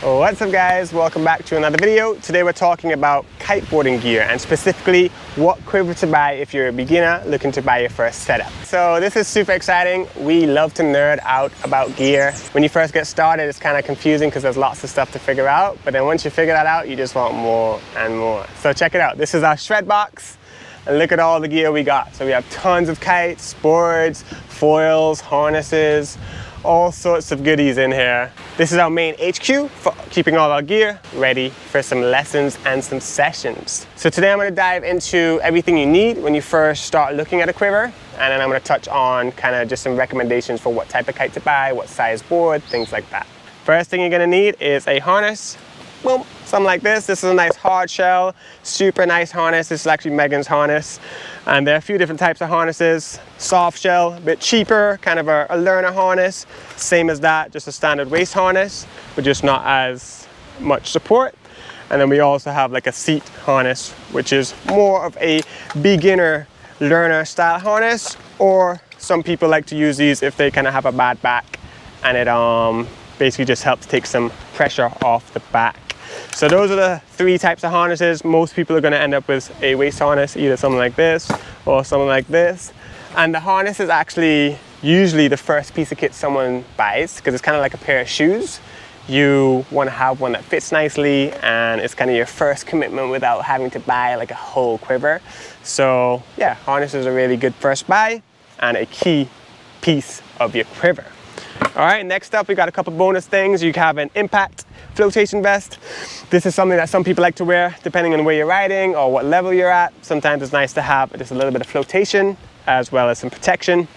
What's up guys, welcome back to another video. Today we're talking about kiteboarding gear and specifically what quiver to buy if you're a beginner looking to buy your first setup. So this is super exciting. We love to nerd out about gear. When you first get started it's kind of confusing because there's lots of stuff to figure out, but then once you figure that out you just want more and more. So check it out, this is our shred box and look at all the gear we got. So we have tons of kites, boards, foils, harnesses, all sorts of goodies in here. This is our main HQ for keeping all our gear ready for some lessons and some sessions. So today I'm going to dive into everything you need when you first start looking at a quiver, and then I'm going to touch on kind of just some recommendations for what type of kite to buy, what size board, things like that. First thing you're going to need is a harness. Boom, something like this. This is a nice hard shell, super nice harness. This is actually Megan's harness. And there are a few different types of harnesses. Soft shell, a bit cheaper, kind of a learner harness. Same as that, just a standard waist harness, but just not as much support. And then we also have like a seat harness, which is more of a beginner learner style harness, or some people like to use these if they kind of have a bad back, and it basically just helps take some pressure off the back. So those are the three types of harnesses. Most people are going to end up with a waist harness, either something like this or something like this. And the harness is actually usually the first piece of kit someone buys because it's kind of like a pair of shoes. You want to have one that fits nicely, and it's kind of your first commitment without having to buy like a whole quiver. So yeah, harnesses are a really good first buy and a key piece of your quiver. All right, next up we got a couple bonus things. You have an impact flotation vest. This is something that some people like to wear depending on where you're riding or what level you're at. Sometimes it's nice to have just a little bit of flotation as well as some protection.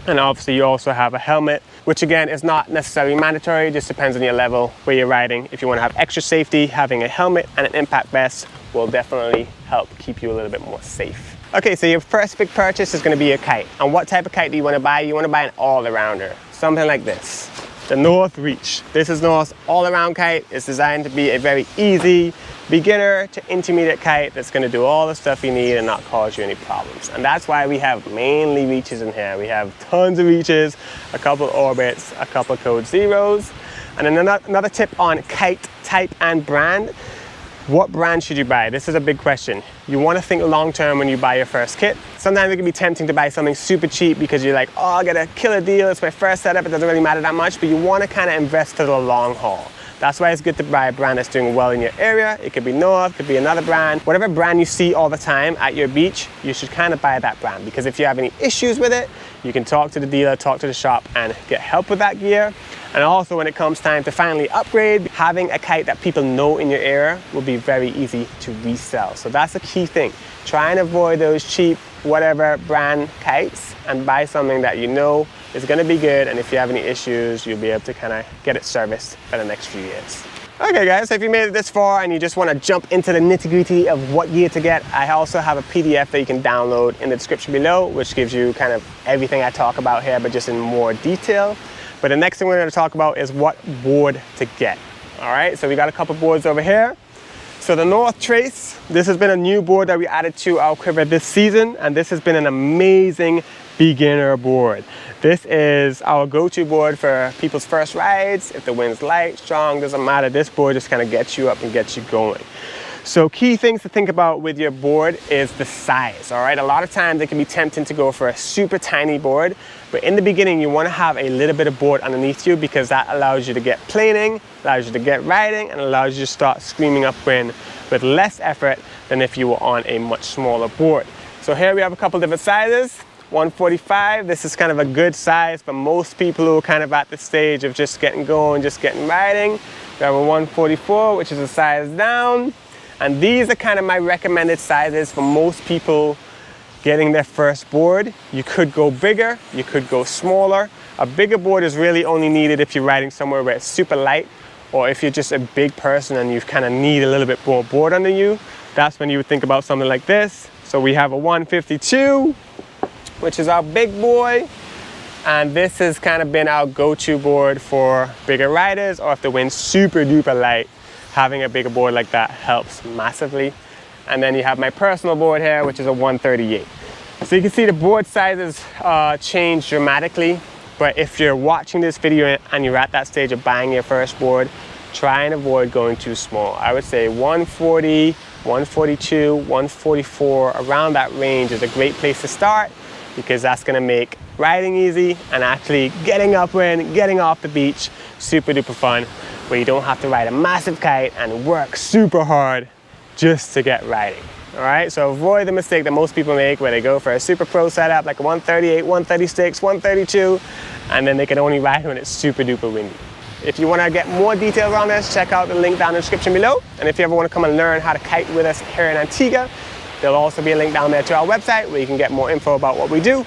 And obviously you also have a helmet, which again is not necessarily mandatory, just depends on your level where you're riding. If you want to have extra safety, having a helmet and an impact vest will definitely help keep you a little bit more safe. Okay, so your first big purchase is going to be a kite. And what type of kite do you want to buy? You want to buy an all-arounder, something like this. The North Reach. This is North's all-around kite. It's designed to be a very easy beginner to intermediate kite that's going to do all the stuff you need and not cause you any problems. And that's why we have mainly reaches in here. We have tons of reaches, a couple orbits, a couple code zeros. And then another tip on kite type and brand. What brand should you buy? This is a big question. You want to think long-term when you buy your first kit. Sometimes it can be tempting to buy something super cheap because you're like, oh, I got a killer deal, it's my first setup, it doesn't really matter that much, but you want to kind of invest to the long haul. That's why it's good to buy a brand that's doing well in your area. It could be North, it could be another brand. Whatever brand you see all the time at your beach, you should kind of buy that brand, because if you have any issues with it, you can talk to the dealer, talk to the shop and get help with that gear. And also when it comes time to finally upgrade, having a kite that people know in your area will be very easy to resell. So that's a key thing. Try and avoid those cheap, whatever brand kites and buy something that you know is going to be good, and if you have any issues, you'll be able to kind of get it serviced for the next few years. Okay guys, so if you made it this far and you just want to jump into the nitty-gritty of what gear to get, I also have a PDF that you can download in the description below, which gives you kind of everything I talk about here, but just in more detail. But the next thing we're going to talk about is what board to get. All right, so we got a couple boards over here. So the North Trace, this has been a new board that we added to our quiver this season, and this has been an amazing beginner board. This is our go-to board for people's first rides. If the wind's light, strong, doesn't matter. This board just kind of gets you up and gets you going. So key things to think about with your board is the size, all right? A lot of times it can be tempting to go for a super tiny board, but in the beginning you want to have a little bit of board underneath you because that allows you to get planing, allows you to get riding, and allows you to start screaming upwind with less effort than if you were on a much smaller board. So here we have a couple different sizes. 145, this is kind of a good size for most people who are kind of at the stage of just getting going, just getting riding. We have a 144, which is a size down. And these are kind of my recommended sizes for most people getting their first board. You could go bigger, you could go smaller. A bigger board is really only needed if you're riding somewhere where it's super light, or if you're just a big person and you kind of need a little bit more board under you. That's when you would think about something like this. So we have a 152, which is our big boy. And this has kind of been our go-to board for bigger riders, or if the wind's super duper light, having a bigger board like that helps massively. And then you have my personal board here, which is a 138. So you can see the board sizes change dramatically, but if you're watching this video and you're at that stage of buying your first board, try and avoid going too small. I would say 140, 142, 144, around that range is a great place to start, because that's gonna make riding easy and actually getting upwind, getting off the beach, super duper fun, where you don't have to ride a massive kite and work super hard just to get riding. All right, so avoid the mistake that most people make where they go for a super pro setup like a 138, 136, 132, and then they can only ride when it's super duper windy. If you want to get more details on this, check out the link down in the description below. And if you ever want to come and learn how to kite with us here in Antigua, there'll also be a link down there to our website where you can get more info about what we do.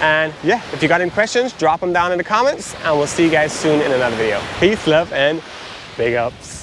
And yeah, if you got any questions, drop them down in the comments, and we'll see you guys soon in another video. Peace, love, and big ups.